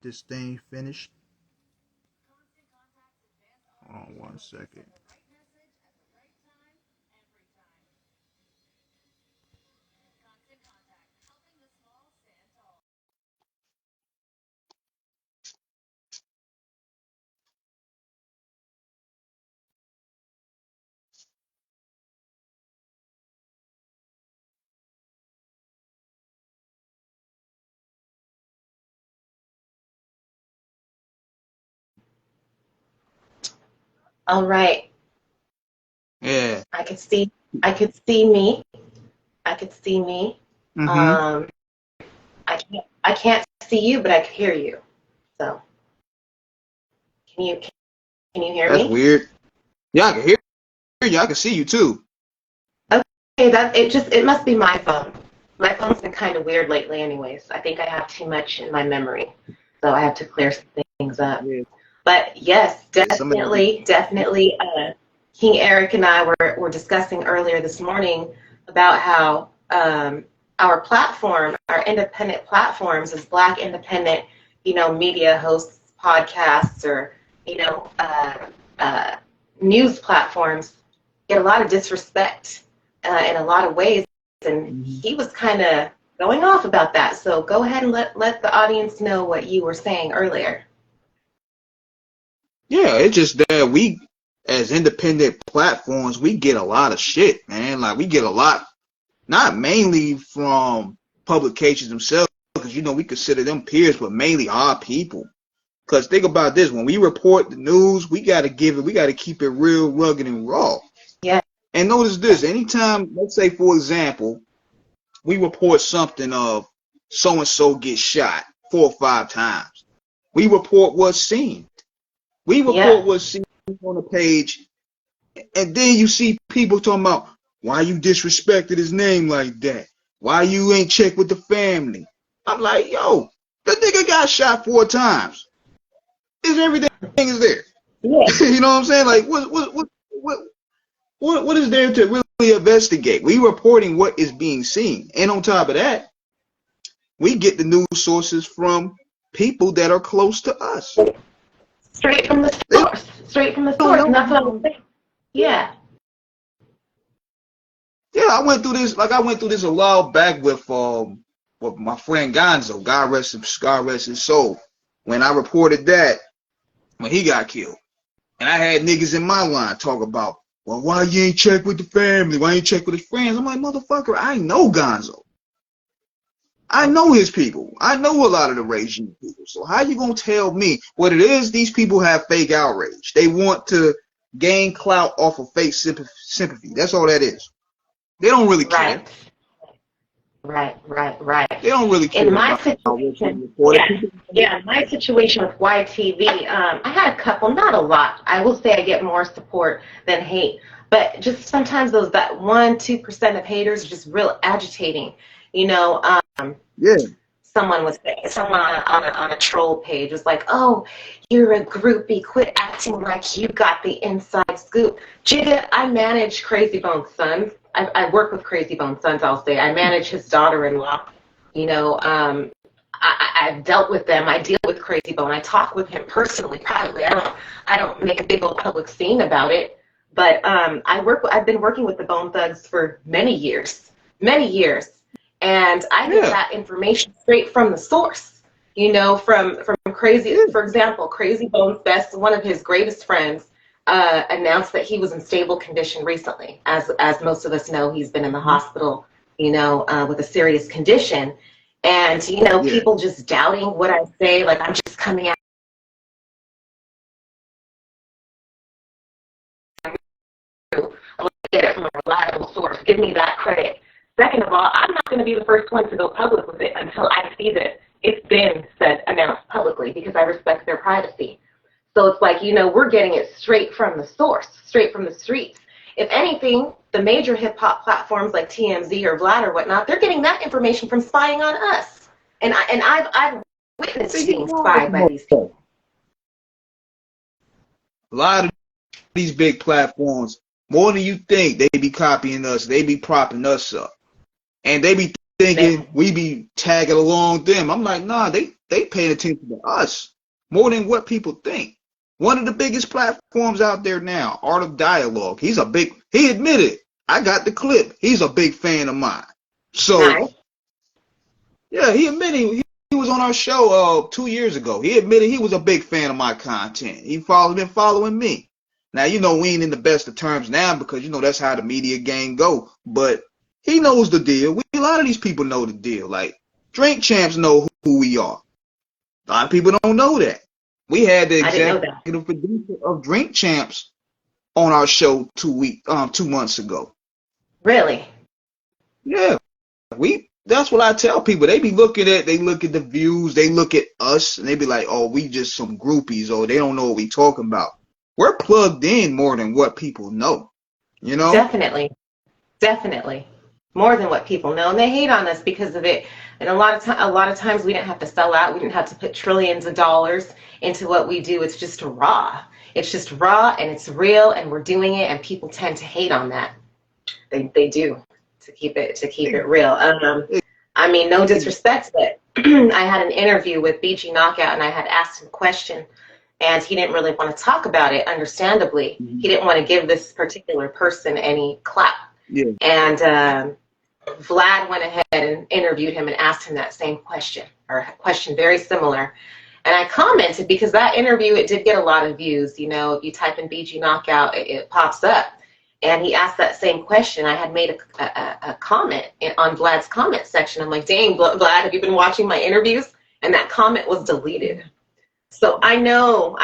this thing finished. Hold on 1 second. All right. Yeah. I could see I could see me. I could see me. Mm-hmm. Um I can't see you, but I could hear you. So can you hear That's me? weird. Yeah, I can hear you. I can see you too. Okay, it must be my phone. My phone's been kind of weird lately anyways. I think I have too much in my memory. So I have to clear some things up. Yeah. But yes, Yeah. Somebody. definitely. King Eric and I were discussing earlier this morning about how our platform, our independent platforms, as Black independent, media hosts, podcasts, or you know, uh, news platforms, get a lot of disrespect in a lot of ways, and Mhm. he was kind of going off about that. So go ahead and let the audience know what you were saying earlier. Yeah, it's just that we, as independent platforms, we get a lot of shit, man. Like we get a lot, not mainly from publications themselves, because we consider them peers, but mainly our people. Because think about this: when we report the news, we got to we got to keep it real, rugged, and raw. Yeah. And notice this: anytime, let's say, for example, we report something of so and so gets shot 4 or 5 times, we report what's seen. We Yeah. report what's seen on the page, and then you see people talking about why you disrespected his name like that. Why you ain't checked with the family? I'm like, yo, the nigga got shot 4 times. Is everything is there? Yeah. You know what I'm saying? Like, what is there to really investigate? We reporting what is being seen, and on top of that, we get the news sources from people that are close to us. Straight from the They source. Straight from the don't source. know. And that's what I was saying. Yeah. Yeah, I went through this a while back with my friend Gonzo. God rest his soul. When I reported that when he got killed, and I had niggas in my line talk about, well, why you ain't check with the family? Why you ain't check with his friends? I'm like, motherfucker, I know Gonzo. I know his people. I know a lot of the regime people. So how you gonna tell me what it is? These people have fake outrage. They want to gain clout off of fake sympathy. That's all that is. They don't really care. Right. Right. They don't really In care my about what's being situation, reported. yeah. Yeah, my situation with YTV, I had a couple, not a lot. I will say I get more support than hate. But just sometimes that 1, 2% of haters are just real agitating. You know, Yeah, someone was someone on a troll page was like, "Oh, you're a groupie. Quit acting like you got the inside scoop." Jada, I manage Crazy Bone Sons. I work with Crazy Bone Sons. I'll say I manage his daughter-in-law. You know, I've dealt with them. I deal with Crazy Bone. I talk with him personally, privately. I don't make a big old public scene about it. But I've been working with the Bone Thugs for many years, and I get yeah, that information straight from the source. From Crazy, yeah. for example, Crazy Bones Best, one of his greatest friends, announced that he was in stable condition recently. As most of us know, he's been in the Mhm. hospital, with a serious condition, and Yeah. people just doubting what I say, like I'm just coming out. I'm get it from a reliable source. Give me that credit. Second of all, I'm not going to be the first one to go public with it until I see that it's been announced publicly because I respect their privacy. So it's like, we're getting it straight from the source, straight from the streets. If anything, the major hip hop platforms like TMZ or Vlad or whatnot, they're getting that information from spying on us. And I've They witnessed get being all spied by from these us. people. A lot of these big platforms, more than you think, they be copying us. They be propping us up, and they be thinking Man, we be tagging along them. I'm like, nah, they paying attention to us more than what people think. One of the biggest platforms out there now, Art of Dialogue. He admitted, I got the clip. He's a big fan of mine. So, Nice. yeah, he admitted he was on our show 2 years ago. He admitted he was a big fan of my content. He been following me. Now, we ain't in the best of terms now because, that's how the media game go. But he knows the deal. A lot of these people know the deal. Like, Drink Champs know who we are. A lot of people don't know that. We had the executive producer of Drink Champs on our show 2 months ago. Really? Yeah. That's what I tell people. They look at the views, they look at us, and they be like, oh, we just some groupies, or they don't know what we talking about. We're plugged in more than what people know. Definitely. More than what people know. And they hate on us because of it. And a lot of times we didn't have to sell out. We didn't have to put trillions of dollars into what we do. It's just raw. It's just raw and it's real and we're doing it and people tend to hate on that. They do to keep it real. I mean, no disrespect, but I had an interview with BG Knockout and I had asked him a question and he didn't really want to talk about it, understandably. Mm-hmm. He didn't want to give this particular person any clap. Yeah. And Vlad went ahead and interviewed him and asked him that same question, or a question very similar. And I commented because that interview, it did get a lot of views. If you type in BG Knockout, it pops up. And he asked that same question. I had made a comment on Vlad's comment section. I'm like, dang, Vlad, have you been watching my interviews? And that comment was deleted. So I know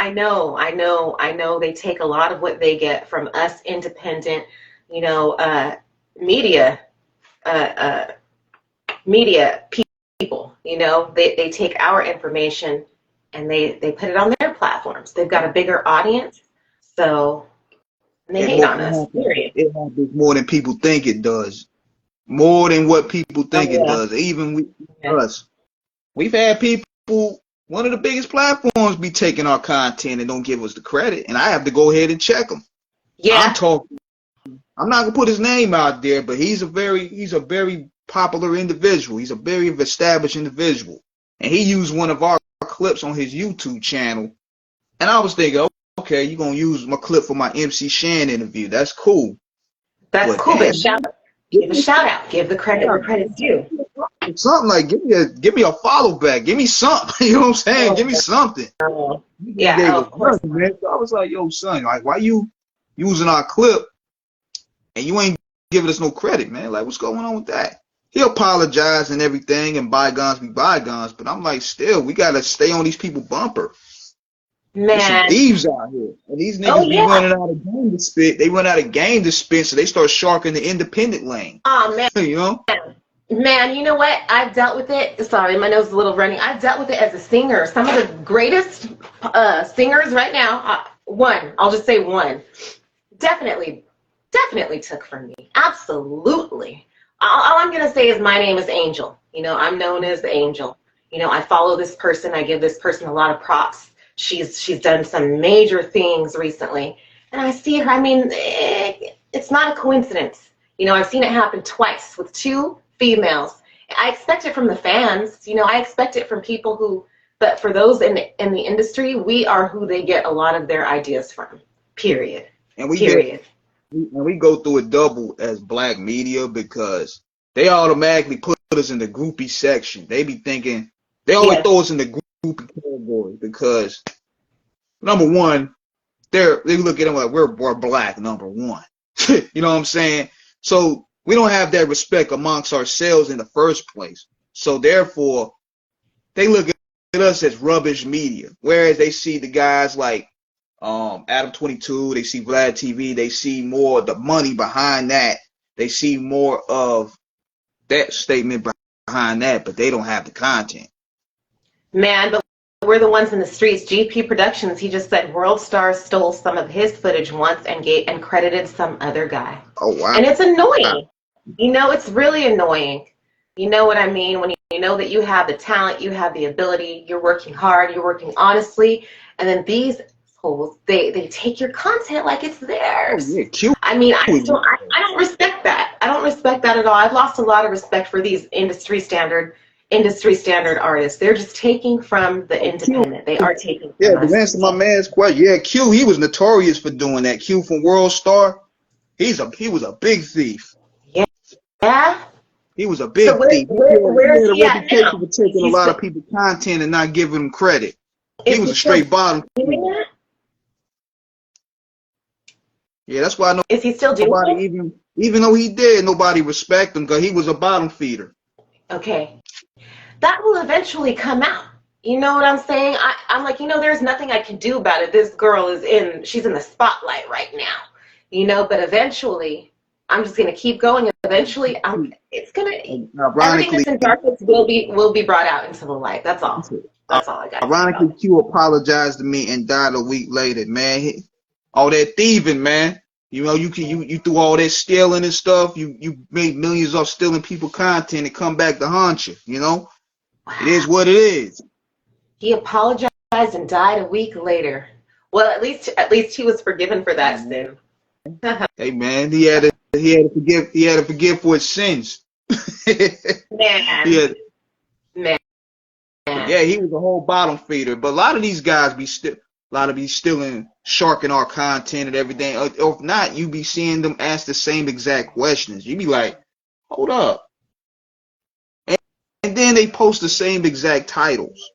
they take a lot of what they get from us independent, media people. They take our information and they put it on their platforms. They've got a bigger audience, so they hate on us. Period. It happens more than people think it does. More than what people think it does. Even us. We've had people, one of the biggest platforms, be taking our content and don't give us the credit, and I have to go ahead and check them. Yeah. I'm not gonna put his name out there, but he's a very popular individual. He's a very established individual, and he used one of our clips on his YouTube channel. And I was thinking, okay, you're gonna use my clip for my MC Shan interview. That's cool. That's cool, but give a shout out. Give the credit where credit's due. Something like give me a follow back. Give me something. You know what I'm saying? Give me something. Yeah. Of course. Man. So I was like, yo, son, like, why you using our clip and you ain't giving us no credit, man? Like, what's going on with that? He apologized and everything, and bygones be bygones. But I'm like, still, we gotta stay on these people bumper. Man, there's some thieves out here, and these niggas be running out of game to spit. They run out of game to spit, so they start sharking the independent lane. Oh man, Man, you know what? I've dealt with it. Sorry, my nose is a little running. I've dealt with it as a singer. Some of the greatest singers right now. I'll just say one. Definitely took from me. Absolutely. All I'm gonna say is my name is Angel. I'm known as Angel. I follow this person. I give this person a lot of props. She's done some major things recently, and I see her. I mean, it's not a coincidence. I've seen it happen twice with two females. I expect it from the fans. I expect it from people who. But for those in the industry, we are who they get a lot of their ideas from. Period. And we go through a double as black media because they automatically put us in the groupie section. They be thinking they always throw us in the groupie category because number one, they look at them like we're black, number one. You know what I'm saying? So we don't have that respect amongst ourselves in the first place. So therefore, they look at us as rubbish media. Whereas they see the guys like Adam 22, they see Vlad TV, they see more of the money behind that. They see more of that statement behind that, but they don't have the content. Man, but we're the ones in the streets. GP Productions, he just said World Star stole some of his footage once and credited some other guy. Oh, wow. And it's annoying. It's really annoying. You know what I mean? When you know that you have the talent, you have the ability, you're working hard, you're working honestly, and then these assholes, they take your content like it's theirs. Oh, yeah, cute. I mean, I don't respect that. I don't respect that at all. I've lost a lot of respect for these industry standard industry standard artists. They're just taking from the independent. They are taking Yeah, from to us. answer my man's question, yeah, Q, he was notorious for doing that. Q from World Star, he was a big thief. Yeah. He was a big So thief. where He is had a he at reputation now? for taking a lot of people's content and not giving them credit. He Is was he a still straight bottom. doing that? Yeah, that's why Is he still doing nobody it? even though he did, nobody respect him because he was a bottom feeder. Okay. That will eventually come out. You know what I'm saying? I'm like, there's nothing I can do about it. This girl she's in the spotlight right now. But eventually, I'm just gonna keep going. Eventually, everything Ironically, that's in darkness will be brought out into the light. That's all. That's all I got to say about it. Q apologized to me and died a week later, man. All that thieving, man. You threw all that stealing and stuff. You made millions off stealing people content and come back to haunt you. It is what it is. He apologized and died a week later. Well, at least he was forgiven for that sin. Hey man, he had to forgive for his sins. Man. Man. Yeah, he was a whole bottom feeder. But a lot of these guys be stealing, sharking our content and everything. Or if not, you be seeing them ask the same exact questions. You be like, hold up. And then they post the same exact titles.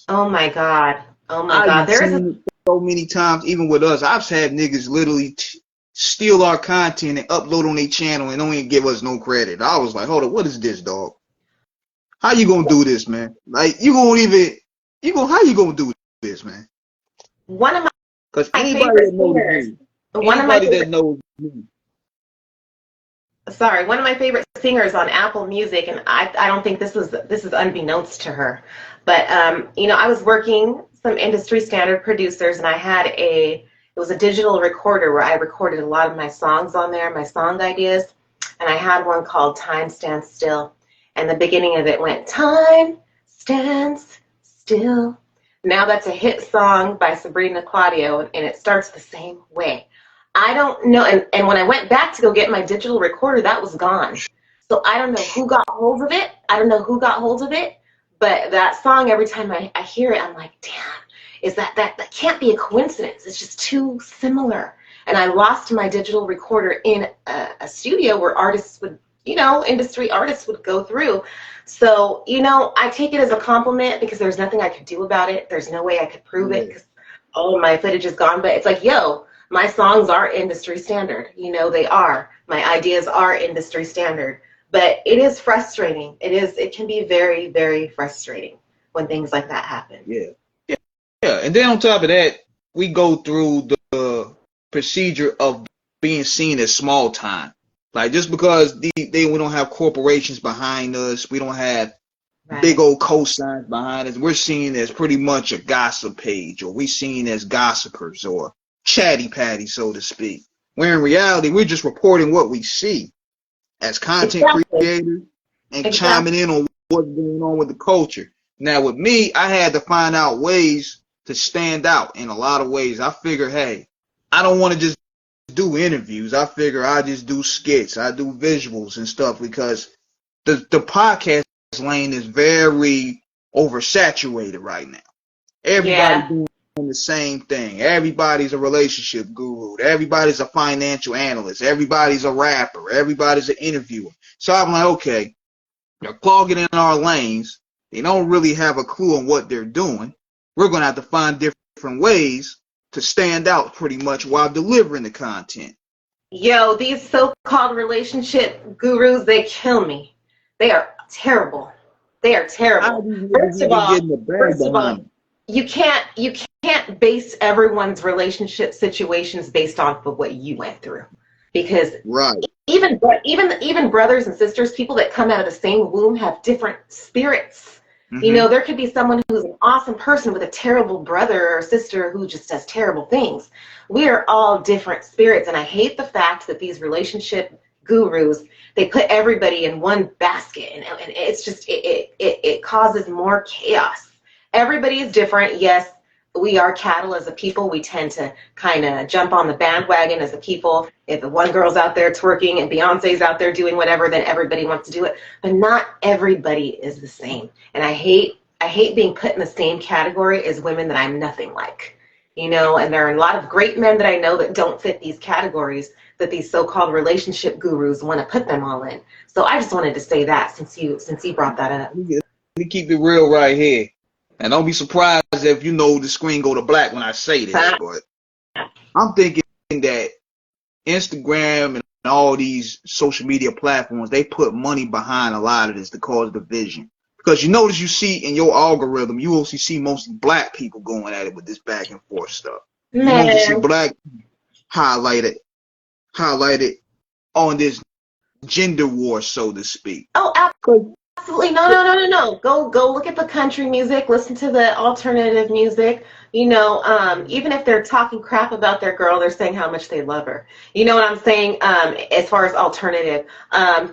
Oh my God. Oh my God. There's so many times, even with us, I've had niggas literally steal our content and upload on their channel and don't even give us no credit. I was like, hold up, what is this, dog? How you gonna do this, man? Like, how you gonna do this, man? One of my favorite singers. One of my favorite singers on Apple Music, and I don't think this is unbeknownst to her, but I was working some industry standard producers, and it was a digital recorder where I recorded a lot of my songs on there, my song ideas, and I had one called Time Stands Still. And the beginning of it went, time stands still. Now that's a hit song by Sabrina Claudio, and it starts the same way. I don't know, and when I went back to go get my digital recorder, that was gone. So I don't know who got hold of it. But that song, every time I hear it, I'm like, damn, that can't be a coincidence. It's just too similar. And I lost my digital recorder in a studio where artists would, industry artists would go through. So, I take it as a compliment because there's nothing I could do about it. There's no way I could prove it because all of my footage is gone. But it's like, my songs are industry standard. They are. My ideas are industry standard. But it is frustrating. It can be very, very frustrating when things like that happen. Yeah. And then on top of that, we go through the procedure of being seen as small time. Like, just because we don't have corporations behind us, we don't have big old cosigns behind us, we're seen as pretty much a gossip page, or we're seen as gossipers or chatty patty, so to speak. Where in reality, we're just reporting what we see as content creators and chiming in on what's going on with the culture. Now, with me, I had to find out ways to stand out in a lot of ways. I figure, hey, I don't want to just do interviews. I figure I just do skits. I do visuals and stuff because the podcast lane is very oversaturated right now. Everybody's doing the same thing. Everybody's a relationship guru. Everybody's a financial analyst. Everybody's a rapper. Everybody's an interviewer. So I'm like, okay, they're clogging in our lanes. They don't really have a clue on what they're doing. We're going to have to find different ways to stand out pretty much while delivering the content. These so-called relationship gurus, they kill me. They are terrible. They are terrible. First of all, you can't base everyone's relationship situations based off of what you went through, because even brothers and sisters, people that come out of the same womb have different spirits. Mm-hmm. There could be someone who's an awesome person with a terrible brother or sister who just does terrible things. We are all different spirits, and I hate the fact that these relationship gurus, they put everybody in one basket, and it's just it causes more chaos. Everybody is different, yes, we are cattle as a people. We tend to kind of jump on the bandwagon as a people. If one girl's out there twerking and Beyonce's out there doing whatever, then everybody wants to do it. But not everybody is the same. And I hate being put in the same category as women that I'm nothing like. You know, and there are a lot of great men that I know that don't fit these categories that these so-called relationship gurus want to put them all in. So I just wanted to say that since you brought that up. Let me keep it real right here. And don't be surprised if you know the screen go to black when I say this, but I'm thinking that Instagram and all these social media platforms, they put money behind a lot of this to cause division. Because you notice you see in your algorithm, you also see mostly black people going at it with this back and forth stuff. You mostly see black highlighted on this gender war, so to speak. Oh, absolutely. No. Go look at the country music, listen to the alternative music. You know, even if they're talking crap about their girl, they're saying how much they love her. You know what I'm saying? As far as alternative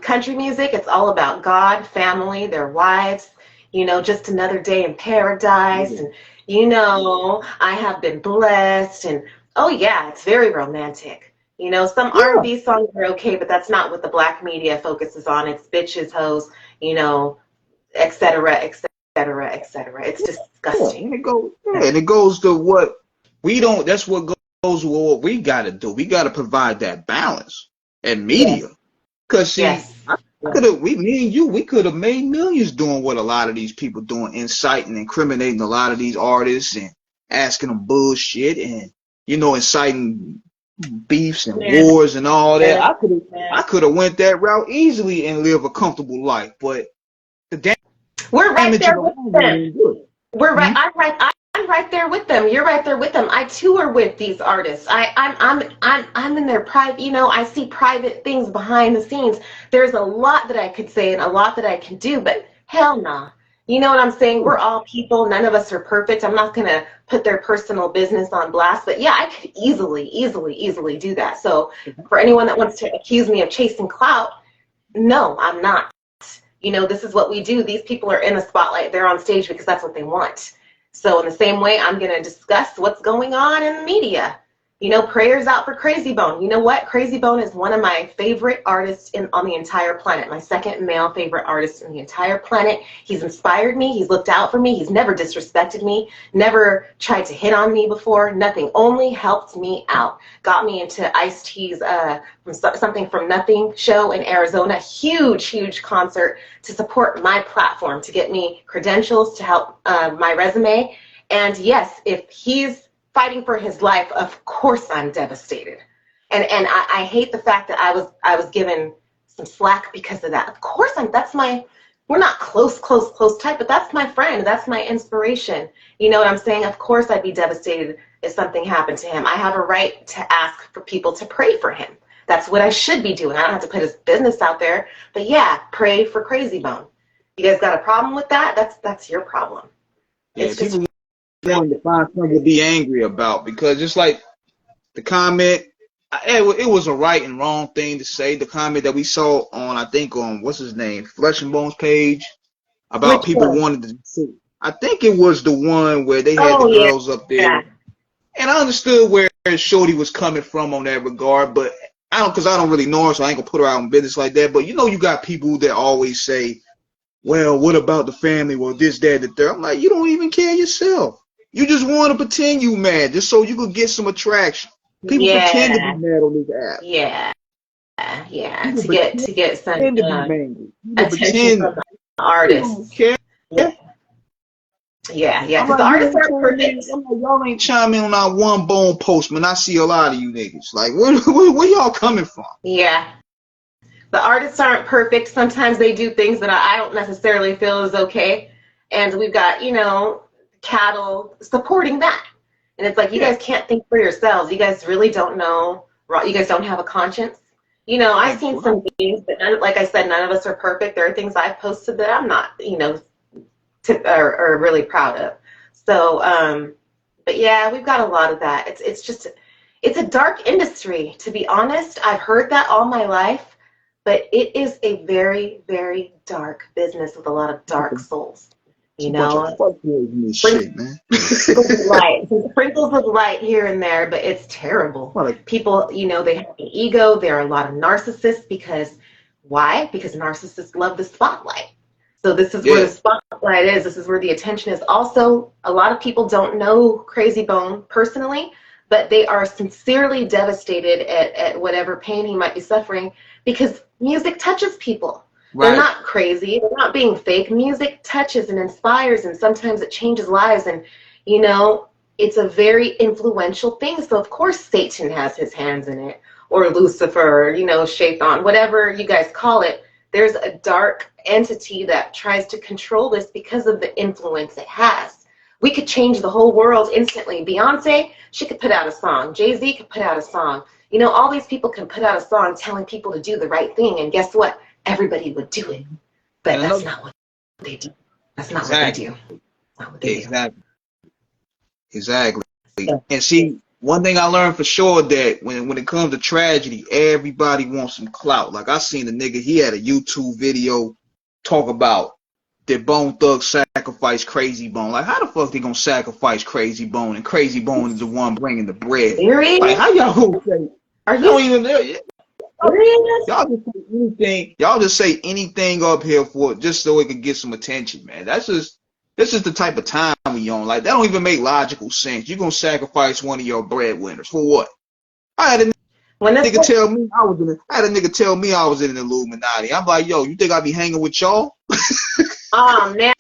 country music, it's all about God, family, their wives, you know, just another day in paradise. And, you know, I have been blessed. And, oh, yeah, it's very romantic. You know, some R&B songs are okay, but that's not what the black media focuses on. It's bitches, hoes, you know, et cetera, et cetera, et cetera. It's disgusting. And it goes to what we don't, that's what goes with what we got to do. We got to provide that balance and media. Because, see, me and you, we could have made millions doing what a lot of these people doing, inciting, incriminating a lot of these artists and asking them bullshit and, you know, inciting beefs and wars and all that. I could have went that route easily and live a comfortable life, but the we're right there with them. I'm right there with them. You're right there with them. I too are with these artists. I'm in their private. You know, I see private things behind the scenes. There's a lot that I could say and a lot that I can do, but hell nah. You know what I'm saying? We're all people. None of us are perfect. I'm not going to put their personal business on blast. But, yeah, I could easily do that. So for anyone that wants to accuse me of chasing clout, no, I'm not. You know, this is what we do. These people are in the spotlight. They're on stage because that's what they want. So in the same way, I'm going to discuss what's going on in the media. You know, prayers out for Crazy Bone. You know what? Crazy Bone is one of my favorite artists on the entire planet. My second male favorite artist in the entire planet. He's inspired me. He's looked out for me. He's never disrespected me. Never tried to hit on me before. Nothing. Only helped me out. Got me into Ice-T's Something from Nothing show in Arizona. Huge concert to support my platform, to get me credentials, to help my resume. And yes, if he's fighting for his life, of course I'm devastated. And I hate the fact that I was given some slack because of that. Of course we're not close type, but that's my friend. That's my inspiration. You know what I'm saying? Of course I'd be devastated if something happened to him. I have a right to ask for people to pray for him. That's what I should be doing. I don't have to put his business out there. But yeah, pray for Crazy Bone. You guys got a problem with that? That's your problem. Yeah, it's just wanting to find something to be angry about, because just like the comment, it was a right and wrong thing to say. The comment that we saw on, I think on what's his name, Flesh and Bones page, about which people one? wanted to see. I think it was the one where they had the girls up there, and I understood where Shorty was coming from on that regard, but because I don't really know her, so I ain't gonna put her out in business like that. But you know, you got people that always say, well, what about the family? Well, this, that, the third. I'm like, you don't even care yourself. You just want to pretend you mad just so you could get some attraction. People pretend to be mad on this app. Yeah. To get some attention from the artists. Yeah. Because the artists are perfect. I'm like, y'all ain't chiming on our one bone post, man. I see a lot of you niggas. Like, where y'all coming from? Yeah. The artists aren't perfect. Sometimes they do things that I don't necessarily feel is okay. And we've got, you know, cattle supporting that. And it's like, you guys can't think for yourselves. You guys really don't know. You guys don't have a conscience. You know, I've seen some things, but like I said, none of us are perfect. There are things I've posted that I'm not, you know, or really proud of. So, but yeah, we've got a lot of that. It's a dark industry, to be honest. I've heard that all my life, but it is a very, very dark business with a lot of dark souls. It's You a bunch of know, fuckboys in this shit, man. sprinkles of light, some sprinkles of light here and there, but it's terrible. What People, you know, they have an ego. There are a lot of narcissists because why? Because narcissists love the spotlight. So this is where the yeah, spotlight is. This is where the attention is. Also, a lot of people don't know Crazy Bone personally, but they are sincerely devastated at whatever pain he might be suffering because music touches people. They're right. not crazy. They're not being fake. Music touches and inspires, and sometimes it changes lives. And, you know, it's a very influential thing. So, of course, Satan has his hands in it, or Lucifer, you know, Shaitan, whatever you guys call it. There's a dark entity that tries to control this because of the influence it has. We could change the whole world instantly. Beyonce, she could put out a song. Jay-Z could put out a song. You know, all these people can put out a song telling people to do the right thing. And guess what? Everybody would do it. But that's not what they do. That's not what they do. That's not what they Exactly. Exactly. do. And see, one thing I learned for sure that when it comes to tragedy, everybody wants some clout. Like I seen a nigga, he had a YouTube video talk about did Bone Thug sacrifice Crazy Bone. Like how the fuck they gonna sacrifice Crazy Bone and Crazy Bone is the one bringing the bread? Serious? Like how y'all gonna say? Are They don't you even know. serious? Y'all just say anything. Y'all just say anything up here for just so it can get some attention, man. That's just this is the type of time we on. Like that don't even make logical sense. You gonna sacrifice one of your breadwinners for what? I had a nigga tell me I was in. I had a nigga tell me I was in an Illuminati. I'm like, yo, you think I be hanging with y'all? Oh man.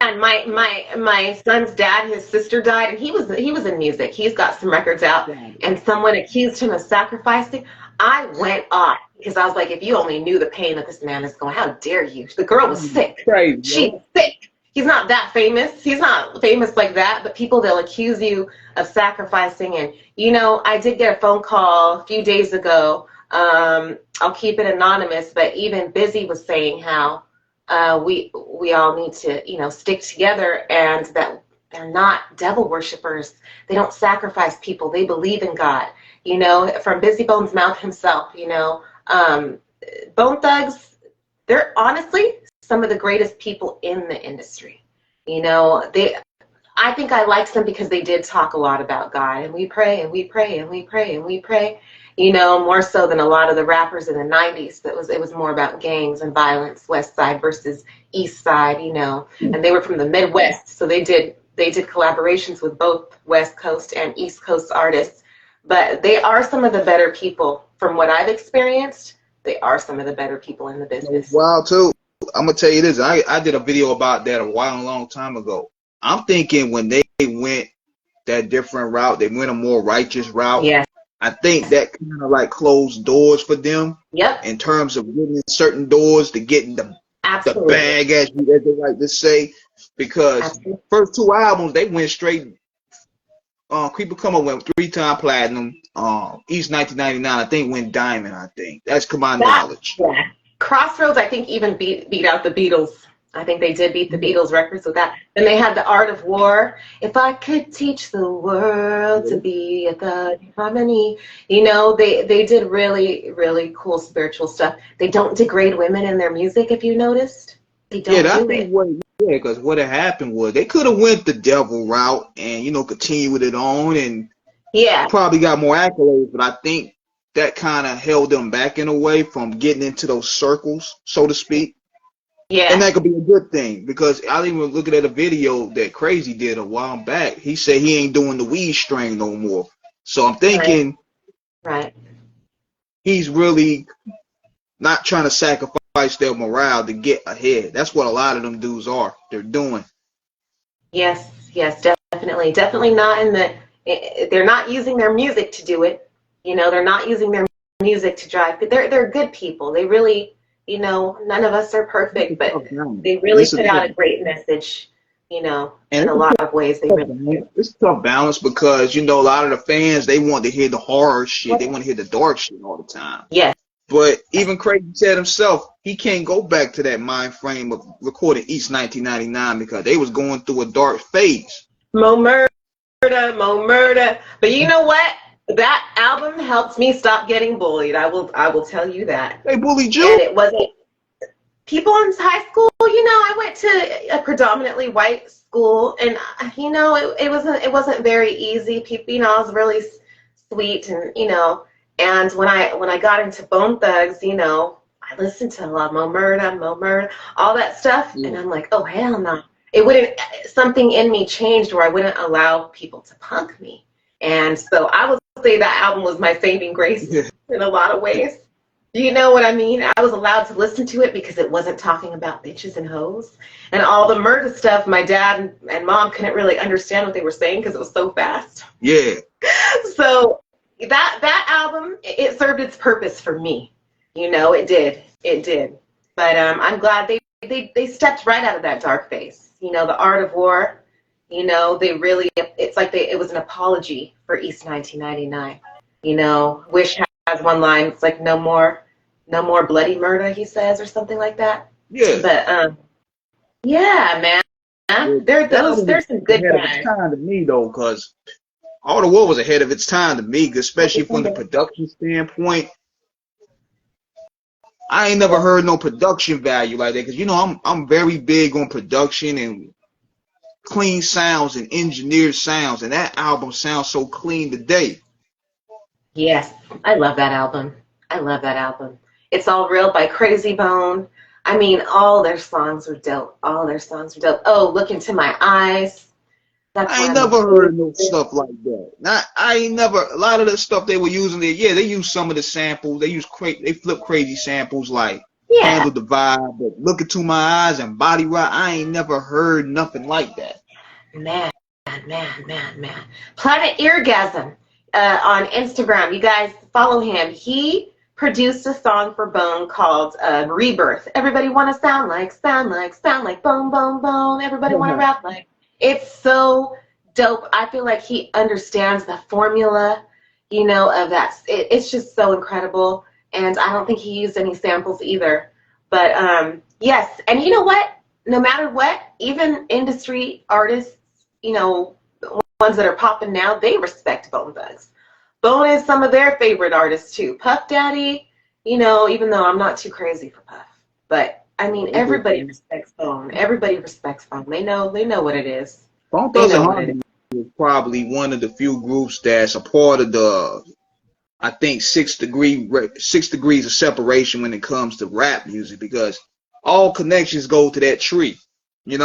And my son's dad, his sister died, and he was in music. He's got some records out, and someone accused him of sacrificing. I went off because I was like, if you only knew the pain that this man is going, how dare you? The girl was sick. Crazy. She's sick. He's not that famous. He's not famous like that, but people, they'll accuse you of sacrificing. And, you know, I did get a phone call a few days ago. I'll keep it anonymous, but even Busy was saying how we all need to, you know, stick together and that they're not devil worshipers. They don't sacrifice people. They believe in God. You know, from Busy Bone's mouth himself, you know, Bone Thugs, they're honestly some of the greatest people in the industry. You know, I think I liked them because they did talk a lot about God, and we pray and we pray and we pray and we pray, you know, more so than a lot of the rappers in the 90s. It was more about gangs and violence, West Side versus East Side, you know, and they were from the Midwest, so they did collaborations with both West Coast and East Coast artists. But they are some of the better people from what I've experienced. They are some of the better people in the business. Wow, too. I'm gonna tell you this. I did a video about that a long time ago. I'm thinking when they went that different route, they went a more righteous route. Yeah. I think that kind of like closed doors for them. Yep. In terms of getting in certain doors to get the bag, as they like to say, because first two albums they went straight. Creeper Come Up went 3-time platinum. East 1999, I think, went diamond. I think that's common knowledge. Yeah. Crossroads, I think, even beat out the Beatles. I think they did beat the Beatles records with that. And they had The Art of War. If I could teach the world to be a good harmony. You know, they did really, really cool spiritual stuff. They don't degrade women in their music, if you noticed. They don't do it. Yeah, because what had happened was they could have went the devil route and, you know, continued it on and probably got more accolades, but I think that kind of held them back in a way from getting into those circles, so to speak. Yeah. And that could be a good thing because I even looking at a video that Crazy did a while back. He said he ain't doing the weed strain no more. So I'm thinking he's really not trying to sacrifice their morale to get ahead. That's what a lot of them dudes are. They're doing. Yes, definitely. Definitely not they're not using their music to do it. You know, they're not using their music to drive. They're good people. They really, you know, none of us are perfect, but they really put out a great message, you know, in a lot of ways. It's a tough balance because, you know, a lot of the fans, they want to hear the horror shit. They want to hear the dark shit all the time. Yes. But even Crazy said himself, he can't go back to that mind frame of recording East 1999 because they was going through a dark phase. Mo murder. But you know what? That album helped me stop getting bullied. I will tell you that. They bullied you? And it wasn't. people in high school, I went to a predominantly white school, and it wasn't very easy. People, I was really sweet, and and when I got into Bone Thugs, I listened to a lot of Mo Murda, all that stuff, and I'm like, oh hell no. It wouldn't. Something in me changed where I wouldn't allow people to punk me, and so I would say that album was my saving grace in a lot of ways. Do you know what I mean? I was allowed to listen to it because it wasn't talking about bitches and hoes. And all the murder stuff, my dad and mom couldn't really understand what they were saying because it was so fast. Yeah. So that album, it served its purpose for me. It did. It did. But I'm glad they stepped right out of that dark phase. The Art of War, they really, it's like it was an apology for East 1999. Wish has one line, it's like no more bloody murder, he says, or something like that. Yeah. But yeah, man, there's some good guys. Ahead of guys. its time to me though, because All the War was ahead of its time to me, especially from the production standpoint. I ain't never heard no production value like that, because I'm very big on production and clean sounds and engineered sounds, and that album sounds so clean today. Yes, I love that album. It's All Real by Crazy Bone. I mean, all their songs were dope. Oh, Look Into My Eyes. I ain't never heard no stuff like that. A lot of the stuff they were using there, they used some of the samples. They flip crazy samples like Handle the Vibe, but Look Into My Eyes and Body Rock. I ain't never heard nothing like that. Man. Planet Eargasm on Instagram. You guys follow him. He produced a song for Bone called Rebirth. Everybody want to sound like Bone, Bone, Bone. Everybody want to rap like. It's so dope. I feel like he understands the formula, of that. It's just so incredible. And I don't think he used any samples either. But yes, and you know what? No matter what, even industry artists, ones that are popping now, they respect Bone Thugs. Bone is some of their favorite artists too. Puff Daddy, even though I'm not too crazy for Puff. But I mean, everybody respects Bone. Everybody respects Bone. They know what it is. Bone Thugs and Harmony is probably one of the few groups that's a part of the, I think, 6 degrees of separation when it comes to rap music, because all connections go to that tree, 3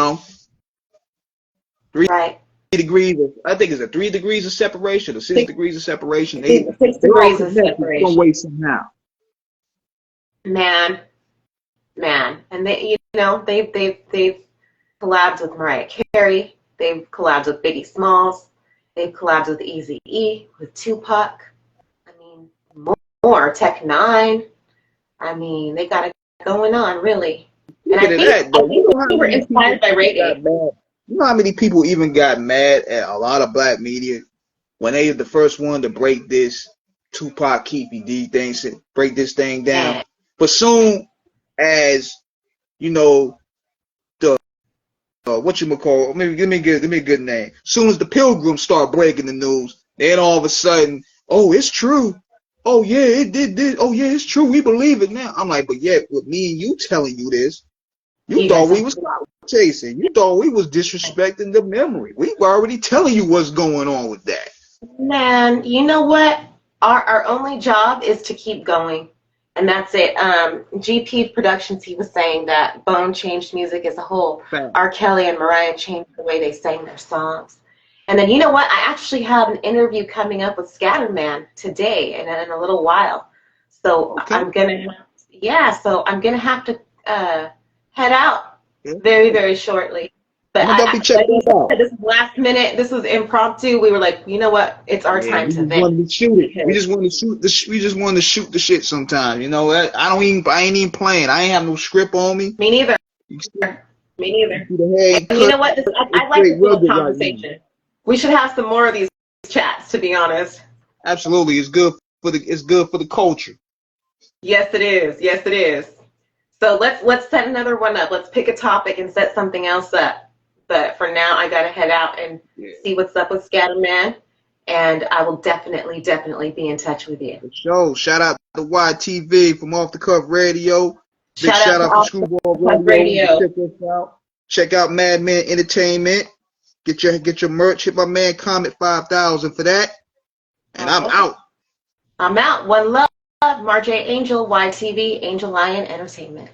degrees. I think it's a 3 degrees of separation or 6 degrees of separation. 6 degrees of separation. Some way somehow. Man, and they've collabed with Mariah Carey. They've collabed with Biggie Smalls. They've collabed with Eazy-E, with Tupac. I mean, more Tech Nine. I mean, they got it going on, really. And I think they were inspired by Ray J. You know how many people even got mad at a lot of black media when they were the first one to break this Tupac Keefy D thing, break this thing down. But soon as, the maybe give me a good name. Soon as the Pilgrims start breaking the news, then all of a sudden, oh, it's true. Oh yeah, it did. Oh yeah, it's true. We believe it now. I'm like, but yet with me and you telling you this, you thought we was chasing. You thought we was disrespecting the memory. We were already telling you what's going on with that. Man, you know what? Our only job is to keep going. And that's it. GP Productions, he was saying that Bone changed music as a whole. Right. R. Kelly and Mariah changed the way they sang their songs. And then, you know what? I actually have an interview coming up with Scatterman today and in a little while. So I'm going to have to head out very, very shortly. But this is last minute. This was impromptu. We were like, you know what? It's our time to vent. We just want to shoot the shit sometimes. I ain't even playing. I ain't have no script on me. Me neither. And you know what? I like this little conversation. Right, we should have some more of these chats, to be honest. Absolutely. It's good for the culture. Yes, it is. So let's set another one up. Let's pick a topic and set something else up. But for now, I gotta head out and see what's up with Scatterman, and I will definitely be in touch with you. For sure. Shout out to YTV from Off the Cuff Radio. Big shout out to Screwball Radio. Radio. Check us out. Check out Madman Entertainment. Get your merch. Hit my man Comet 5000 for that. And I'm out. I'm out. One love. Marjay Angel, YTV, Angel Lion Entertainment.